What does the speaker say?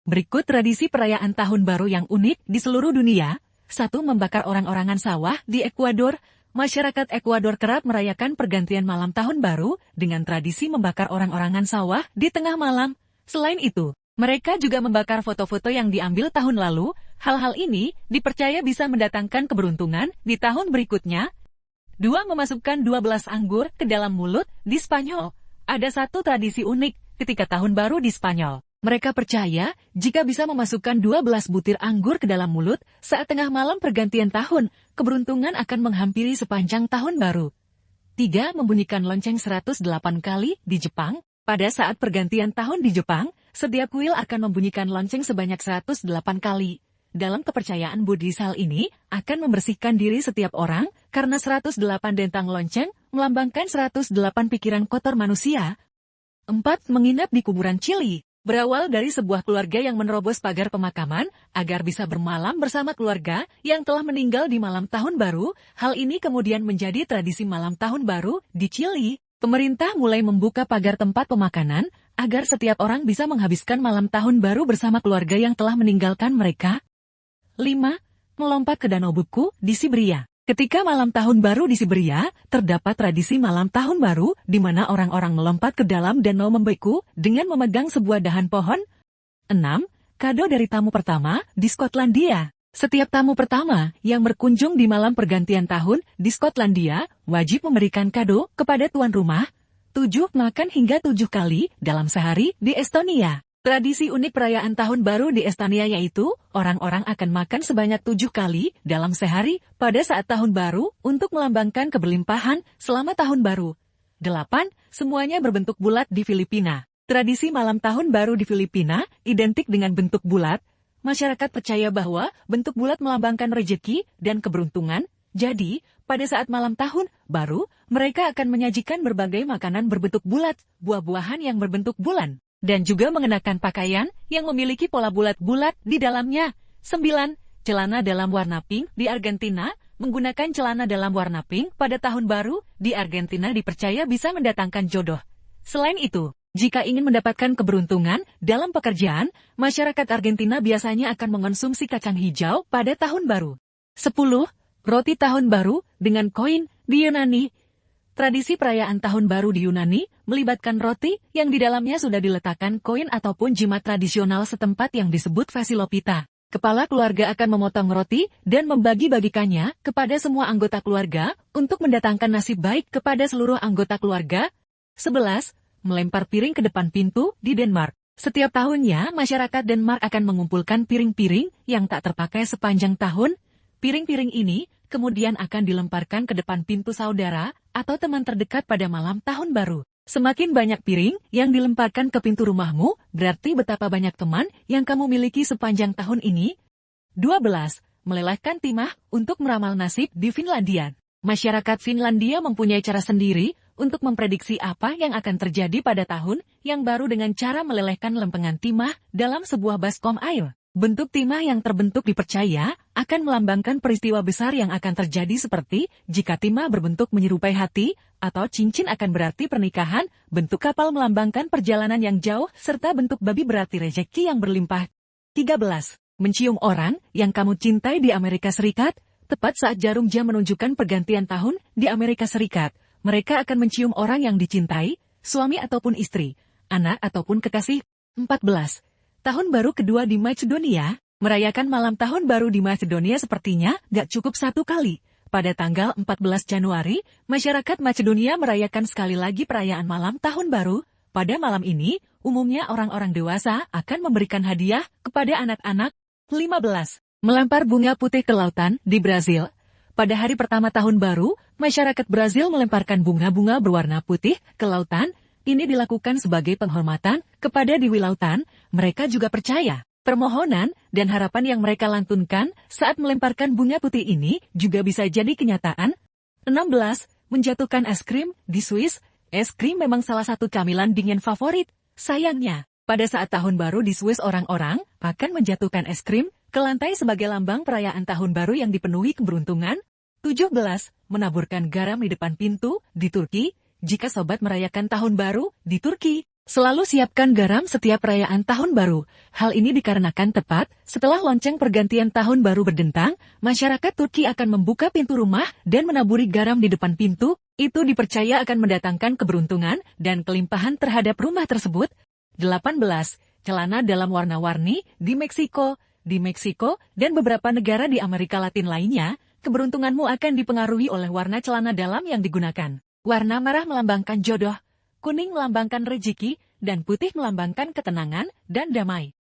Berikut tradisi perayaan Tahun Baru yang unik di seluruh dunia. 1. Membakar orang-orangan sawah di Ekuador. Masyarakat Ekuador kerap merayakan pergantian malam Tahun Baru dengan tradisi membakar orang-orangan sawah di tengah malam. Selain itu, mereka juga membakar foto-foto yang diambil tahun lalu. Hal-hal ini dipercaya bisa mendatangkan keberuntungan di tahun berikutnya. 2. Memasukkan 12 anggur ke dalam mulut di Spanyol. Ada satu tradisi unik ketika Tahun Baru di Spanyol. Mereka percaya jika bisa memasukkan 12 butir anggur ke dalam mulut saat tengah malam pergantian tahun, keberuntungan akan menghampiri sepanjang tahun baru. 3. Membunyikan lonceng 108 kali di Jepang. Pada saat pergantian tahun di Jepang, setiap kuil akan membunyikan lonceng sebanyak 108 kali. Dalam kepercayaan Buddhis hal ini akan membersihkan diri setiap orang karena 108 dentang lonceng melambangkan 108 pikiran kotor manusia. 4. Menginap di kuburan Chili. Berawal dari sebuah keluarga yang menerobos pagar pemakaman agar bisa bermalam bersama keluarga yang telah meninggal di malam Tahun Baru, hal ini kemudian menjadi tradisi malam Tahun Baru di Chili. Pemerintah mulai membuka pagar tempat pemakaman agar setiap orang bisa menghabiskan malam Tahun Baru bersama keluarga yang telah meninggalkan mereka. 5. Melompat ke Danau Buku di Siberia. Ketika malam Tahun Baru di Siberia, terdapat tradisi malam Tahun Baru di mana orang-orang melompat ke dalam danau membeku dengan memegang sebuah dahan pohon. 6. Kado dari tamu pertama di Skotlandia. Setiap tamu pertama yang berkunjung di malam pergantian tahun di Skotlandia wajib memberikan kado kepada tuan rumah. 7. Makan hingga 7 kali dalam sehari di Estonia. Tradisi unik perayaan Tahun Baru di Estonia yaitu, orang-orang akan makan sebanyak 7 kali dalam sehari pada saat Tahun Baru untuk melambangkan keberlimpahan selama Tahun Baru. 8. Semuanya berbentuk bulat di Filipina. Tradisi malam Tahun Baru di Filipina identik dengan bentuk bulat. Masyarakat percaya bahwa bentuk bulat melambangkan rejeki dan keberuntungan. Jadi, pada saat malam Tahun Baru, mereka akan menyajikan berbagai makanan berbentuk bulat, buah-buahan yang berbentuk bulan, dan juga mengenakan pakaian yang memiliki pola bulat-bulat di dalamnya. 9. Celana dalam warna pink di Argentina. Menggunakan celana dalam warna pink pada Tahun Baru di Argentina dipercaya bisa mendatangkan jodoh. Selain itu, jika ingin mendapatkan keberuntungan dalam pekerjaan, masyarakat Argentina biasanya akan mengonsumsi kacang hijau pada Tahun Baru. 10. Roti Tahun Baru dengan koin di Yunani. Tradisi perayaan Tahun Baru di Yunani melibatkan roti yang di dalamnya sudah diletakkan koin ataupun jimat tradisional setempat yang disebut Vasilopita. Kepala keluarga akan memotong roti dan membagi-bagikannya kepada semua anggota keluarga untuk mendatangkan nasib baik kepada seluruh anggota keluarga. 11. Melempar piring ke depan pintu di Denmark. Setiap tahunnya, masyarakat Denmark akan mengumpulkan piring-piring yang tak terpakai sepanjang tahun. Piring-piring ini kemudian akan dilemparkan ke depan pintu saudara atau teman terdekat pada malam Tahun Baru. Semakin banyak piring yang dilemparkan ke pintu rumahmu, berarti betapa banyak teman yang kamu miliki sepanjang tahun ini. 12. Melelehkan timah untuk meramal nasib di Finlandia. Masyarakat Finlandia mempunyai cara sendiri untuk memprediksi apa yang akan terjadi pada tahun yang baru dengan cara melelehkan lempengan timah dalam sebuah baskom air. Bentuk timah yang terbentuk dipercaya akan melambangkan peristiwa besar yang akan terjadi seperti jika timah berbentuk menyerupai hati, atau cincin akan berarti pernikahan, bentuk kapal melambangkan perjalanan yang jauh, serta bentuk babi berarti rezeki yang berlimpah. 13. Mencium orang yang kamu cintai di Amerika Serikat. Tepat saat jarum jam menunjukkan pergantian tahun di Amerika Serikat, mereka akan mencium orang yang dicintai, suami ataupun istri, anak ataupun kekasih. 14. Tahun Baru kedua di Macedonia. Merayakan malam Tahun Baru di Macedonia sepertinya gak cukup satu kali. Pada tanggal 14 Januari, masyarakat Macedonia merayakan sekali lagi perayaan malam Tahun Baru. Pada malam ini, umumnya orang-orang dewasa akan memberikan hadiah kepada anak-anak. 15. Melempar bunga putih ke lautan di Brazil. Pada hari pertama Tahun Baru, masyarakat Brazil melemparkan bunga-bunga berwarna putih ke lautan. Ini dilakukan sebagai penghormatan kepada dewi lautan. Mereka juga percaya permohonan dan harapan yang mereka lantunkan saat melemparkan bunga putih ini juga bisa jadi kenyataan. 16. Menjatuhkan es krim di Swiss. Es krim memang salah satu camilan dingin favorit. Sayangnya, pada saat Tahun Baru di Swiss orang-orang akan menjatuhkan es krim ke lantai sebagai lambang perayaan Tahun Baru yang dipenuhi keberuntungan. 17. Menaburkan garam di depan pintu di Turki. Jika sobat merayakan Tahun Baru di Turki, Selalu siapkan garam setiap perayaan Tahun Baru. Hal ini dikarenakan tepat setelah lonceng pergantian Tahun Baru berdentang, masyarakat Turki akan membuka pintu rumah dan menaburi garam di depan pintu. Itu dipercaya akan mendatangkan keberuntungan dan kelimpahan terhadap rumah tersebut. 18. Celana dalam warna-warni di Meksiko. Di Meksiko dan beberapa negara di Amerika Latin lainnya, keberuntunganmu akan dipengaruhi oleh warna celana dalam yang digunakan. Warna merah melambangkan jodoh, kuning melambangkan rezeki, dan putih melambangkan ketenangan dan damai.